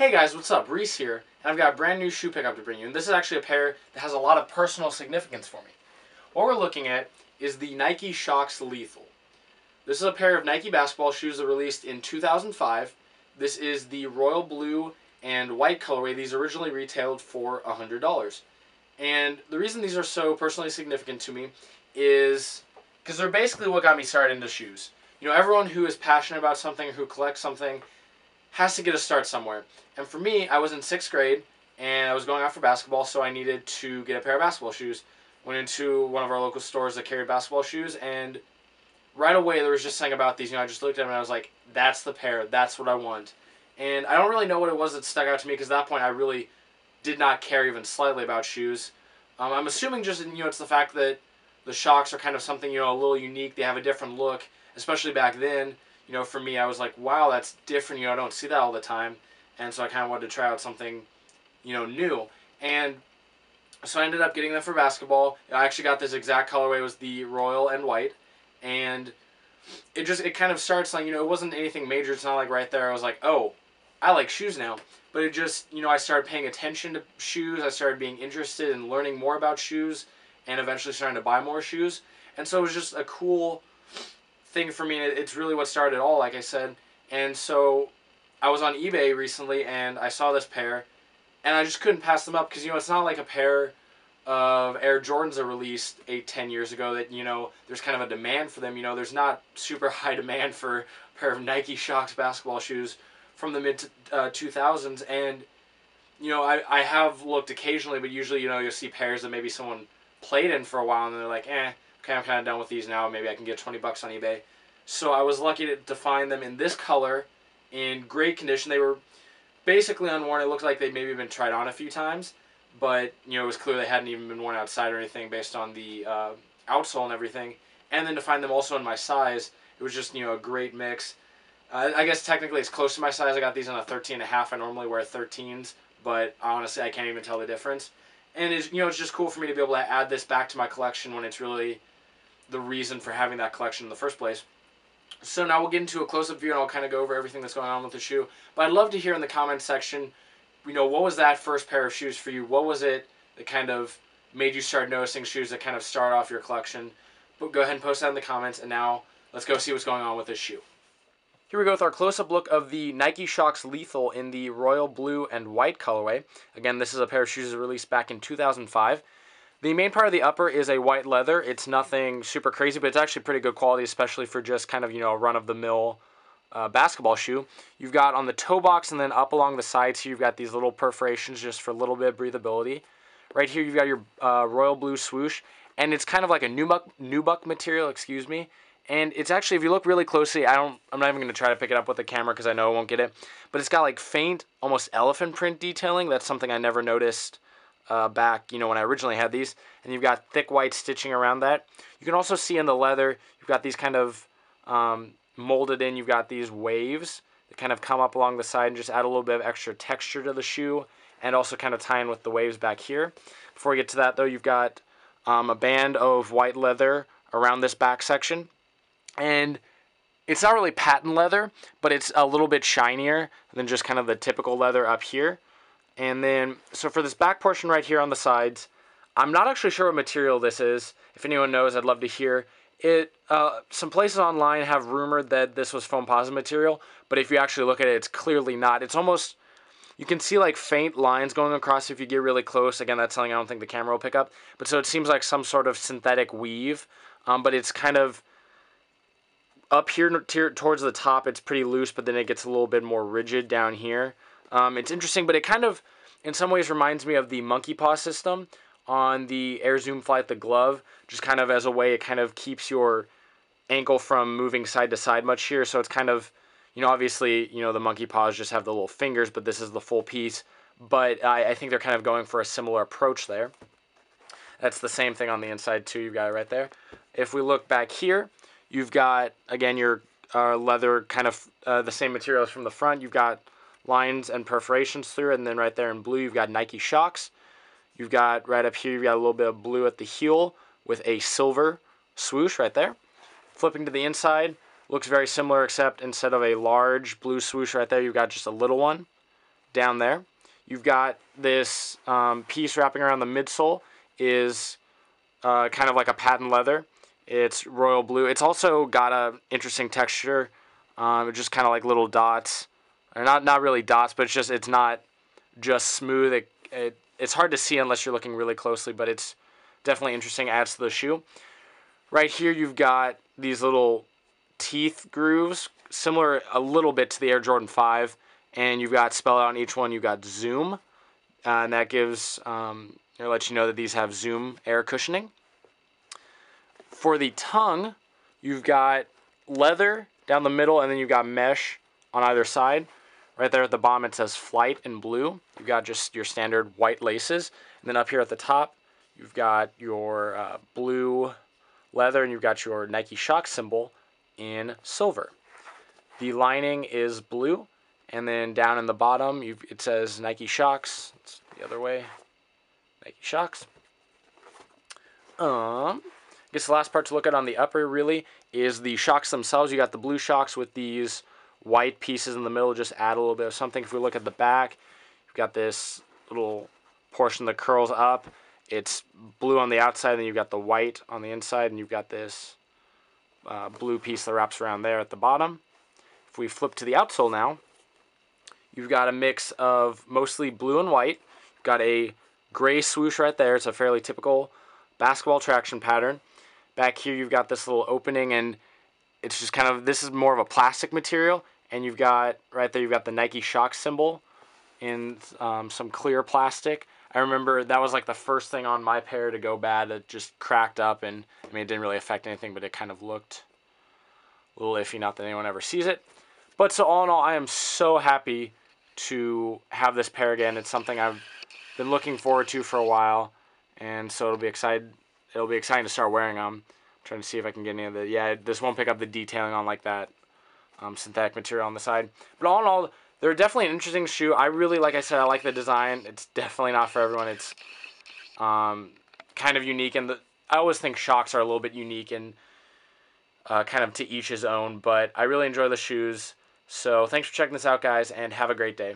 Hey guys, what's up? Reese here, and I've got a brand new shoe pickup to bring you. And this is actually a pair that has a lot of personal significance for me. What we're looking at is the Nike Shox Lethal. This is a pair of Nike basketball shoes that were released in 2005. This is the royal blue and white colorway. These originally retailed for $100. And the reason these are so personally significant to me is because they're basically what got me started into shoes. You know, everyone who is passionate about something, who collects something, has to get a start somewhere. And for me, I was in 6th grade, and I was going out for basketball, so I needed to get a pair of basketball shoes. Went into one of our local stores that carried basketball shoes, and right away there was just something about these. You know, I just looked at them and I was like, that's the pair, that's what I want. And I don't really know what it was that stuck out to me, because at that point I really did not care even slightly about shoes. I'm assuming just, you know, it's the fact that the Shox are kind of something, you know, a little unique. They have a different look, especially back then. You know, for me, I was like, wow, that's different. You know, I don't see that all the time. And so I kind of wanted to try out something, you know, new. And so I ended up getting them for basketball. I actually got this exact colorway. It was the royal and white. And it kind of starts like, you know, it wasn't anything major. It's not like right there I was like, oh, I like shoes now. But it just, you know, I started paying attention to shoes. I started being interested in learning more about shoes and eventually starting to buy more shoes. And so it was just a cool thing for me. It's really what started it all, like I said. And so I was on eBay recently and I saw this pair and I just couldn't pass them up, because, you know, it's not like a pair of Air Jordans that released 8-10 years ago that, you know, there's kind of a demand for them. You know, there's not super high demand for a pair of Nike Shox basketball shoes from the mid 2000s. And, you know, I have looked occasionally, but usually, you know, you'll see pairs that maybe someone played in for a while and they're like, okay, I'm kind of done with these now. Maybe I can get 20 bucks on eBay. So I was lucky to find them in this color, in great condition. They were basically unworn. It looked like they'd maybe been tried on a few times, but, you know, it was clear they hadn't even been worn outside or anything based on the outsole and everything. And then to find them also in my size, it was just, you know, a great mix. I guess technically it's close to my size. I got these in a 13.5. I normally wear 13s, but honestly I can't even tell the difference. And it's, you know, it's just cool for me to be able to add this back to my collection when it's really the reason for having that collection in the first place. So now we'll get into a close-up view and I'll kind of go over everything that's going on with the shoe. But I'd love to hear in the comments section, you know, what was that first pair of shoes for you? What was it that kind of made you start noticing shoes that kind of start off your collection? But go ahead and post that in the comments, and now let's go see what's going on with this shoe. Here we go with our close-up look of the Nike Shox Lethal in the royal blue and white colorway. Again, this is a pair of shoes released back in 2005. The main part of the upper is a white leather. It's nothing super crazy, but it's actually pretty good quality, especially for just kind of, you know, a run-of-the-mill basketball shoe. You've got on the toe box and then up along the sides here, you've got these little perforations just for a little bit of breathability. Right here, you've got your royal blue swoosh, and it's kind of like a nubuck material, excuse me. And it's actually, if you look really closely, I'm not even going to try to pick it up with the camera because I know I won't get it, but it's got like faint, almost elephant print detailing. That's something I never noticed back, you know, when I originally had these. And you've got thick white stitching around that. You can also see in the leather, you've got these kind of molded in, you've got these waves that kind of come up along the side and just add a little bit of extra texture to the shoe, and also kind of tie in with the waves back here. Before we get to that though, you've got a band of white leather around this back section. And it's not really patent leather, but it's a little bit shinier than just kind of the typical leather up here. And then, so for this back portion right here on the sides, I'm not actually sure what material this is. If anyone knows, I'd love to hear it. Some places online have rumored that this was foam posite material, but if you actually look at it, it's clearly not. It's almost, you can see like faint lines going across if you get really close. Again, that's something I don't think the camera will pick up. But so it seems like some sort of synthetic weave, but it's kind of up here towards the top, it's pretty loose, but then it gets a little bit more rigid down here. It's interesting, but it kind of, in some ways, reminds me of the monkey paw system on the Air Zoom Flight, the glove, just kind of as a way it kind of keeps your ankle from moving side to side much here. So it's kind of, you know, obviously, you know, the monkey paws just have the little fingers, but this is the full piece. But I think they're kind of going for a similar approach there. That's the same thing on the inside too. You've got it right there. If we look back here, you've got, again, your leather, kind of the same materials from the front. You've got lines and perforations through it, and then right there in blue, you've got Nike Shox. You've got right up here, you've got a little bit of blue at the heel with a silver swoosh right there. Flipping to the inside, looks very similar, except instead of a large blue swoosh right there, you've got just a little one. down there. You've got this piece wrapping around the midsole is kind of like a patent leather. It's royal blue. It's also got a interesting texture. Just kind of like little dots, or not really dots, but it's not just smooth. It's hard to see unless you're looking really closely, but it's definitely interesting. Adds to the shoe. Right here you've got these little teeth grooves, similar a little bit to the Air Jordan 5, and you've got spelled out on each one. You've got Zoom, and that gives it lets you know that these have Zoom air cushioning. For the tongue, you've got leather down the middle, and then you've got mesh on either side. Right there at the bottom it says Flight in blue. You've got just your standard white laces. And then up here at the top, you've got your blue leather, and you've got your Nike Shox symbol in silver. The lining is blue, and then down in the bottom it says Nike Shox. It's the other way. Nike Shox. I guess the last part to look at on the upper really is the Shox themselves. You got the blue Shox with these white pieces in the middle, just add a little bit of something. If we look at the back, you've got this little portion that curls up. It's blue on the outside, and then you've got the white on the inside, and you've got this blue piece that wraps around there at the bottom. If we flip to the outsole now, you've got a mix of mostly blue and white. You've got a gray swoosh right there. It's a fairly typical basketball traction pattern. Back here you've got this little opening, and it's just kind of, this is more of a plastic material, and you've got, right there, you've got the Nike Shox symbol in some clear plastic. I remember that was like the first thing on my pair to go bad. It just cracked up, and I mean, it didn't really affect anything, but it kind of looked a little iffy, not that anyone ever sees it. But so all in all, I am so happy to have this pair again. It's something I've been looking forward to for a while, and so it'll be exciting to start wearing them. I'm trying to see if I can get any of the, yeah, this won't pick up the detailing on like that synthetic material on the side. But all in all, they're definitely an interesting shoe. I really, like I said, I like the design. It's definitely not for everyone. It's kind of unique, and I always think Shox are a little bit unique and kind of to each his own, but I really enjoy the shoes. So thanks for checking this out, guys, and have a great day.